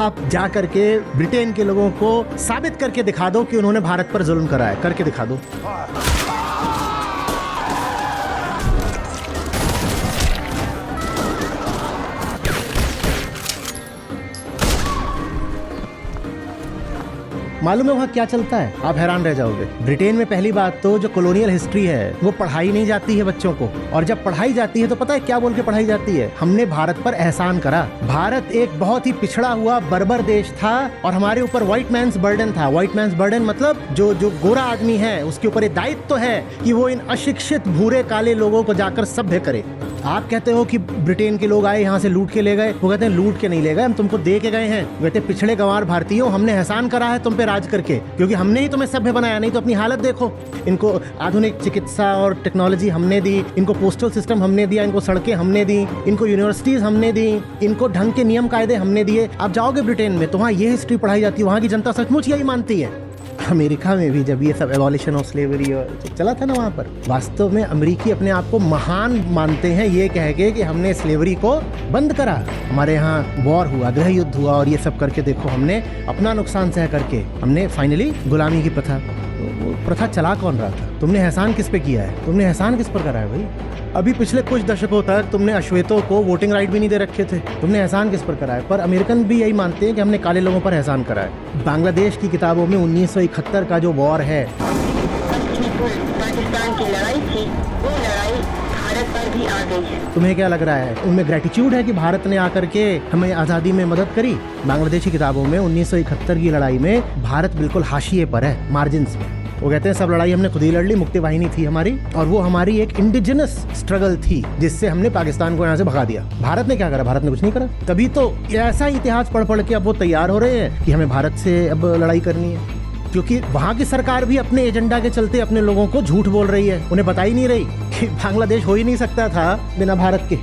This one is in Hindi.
आप जा करके ब्रिटेन के लोगों को साबित करके दिखा दो कि उन्होंने भारत पर जुल्म करा है, करके दिखा दो। मालूम है वहाँ क्या चलता है? आप हैरान रह जाओगे। ब्रिटेन में पहली बात तो जो कॉलोनियल हिस्ट्री है वो पढ़ाई नहीं जाती है बच्चों को, और जब पढ़ाई जाती है तो पता है क्या बोल के पढ़ाई जाती है? हमने भारत पर एहसान करा। भारत एक बहुत ही पिछड़ा हुआ बर्बर देश था और हमारे ऊपर व्हाइट मैन्स बर्डन था। व्हाइट मैन्स बर्डन मतलब जो गोरा आदमी है उसके ऊपर एक दायित्व तो है कि वो इन अशिक्षित भूरे काले लोगों को जाकर सभ्य करे। आप कहते हो कि ब्रिटेन के लोग आए यहाँ से लूट के ले गए, वो कहते हैं लूट के नहीं ले गए, हम तुमको दे के गए हैं। कहते हैं पिछड़े गंवार भारतीयों, हमने एहसान करा है तुम पे राज करके, क्योंकि हमने ही तुम्हें सभ्य बनाया, नहीं तो अपनी हालत देखो। इनको आधुनिक चिकित्सा और टेक्नोलॉजी हमने दी, इनको पोस्टल सिस्टम हमने दिया, इनको सड़कें हमने दी, इनको यूनिवर्सिटीज हमने दी, इनको ढंग के नियम कायदे हमने दिए। आप जाओगे ब्रिटेन में तो वहाँ ये हिस्ट्री पढ़ाई जाती है, वहाँ की जनता सचमुच यही मानती है। अमेरिका में भी जब ये सब एबॉलिशन ऑफ स्लेवरी और चला था ना, वहाँ पर वास्तव में अमेरिकी अपने आप को महान मानते हैं ये कह के कि हमने स्लेवरी को बंद करा। हमारे यहाँ वॉर हुआ, गृह युद्ध हुआ और ये सब करके देखो हमने अपना नुकसान सह करके हमने फाइनली गुलामी की प्रथा, वो प्रथा चला कौन रहा था? तुमने एहसान किस पे किया है? तुमने एहसान किस पर करा है भाई? अभी पिछले कुछ दशकों तक तुमने अश्वेतों को वोटिंग राइट भी नहीं दे रखे थे। तुमने एहसान किस पर करा है? पर अमेरिकन भी यही मानते हैं कि हमने काले लोगों पर एहसान करा है। बांग्लादेश की किताबों में 1971 का जो वॉर है, पाकिस्तान की लड़ाई थी, वो लड़ाई भारत पर भी आ गई है। तुम्हें क्या लग रहा है? उनमें ग्रेटिट्यूड है कि भारत ने आकर के हमें आज़ादी में मदद करी? बांग्लादेश की किताबों में 1971 की लड़ाई में भारत बिल्कुल हाशिए पर है, मार्जिन्स में। वो कहते हैं सब लड़ाई हमने खुद ही लड़ ली, मुक्ति वाहिनी थी हमारी, और वो हमारी एक इंडिजिनस स्ट्रगल थी जिससे हमने पाकिस्तान को यहाँ से भगा दिया। भारत ने क्या करा? भारत ने कुछ नहीं करा। तभी तो ऐसा इतिहास पढ़ पढ़ के अब वो तैयार हो रहे हैं कि हमें भारत से अब लड़ाई करनी है, क्योंकि वहाँ की सरकार भी अपने एजेंडा के चलते अपने लोगों को झूठ बोल रही है। उन्हें बता ही नहीं रही कि बांग्लादेश हो ही नहीं सकता था बिना भारत के।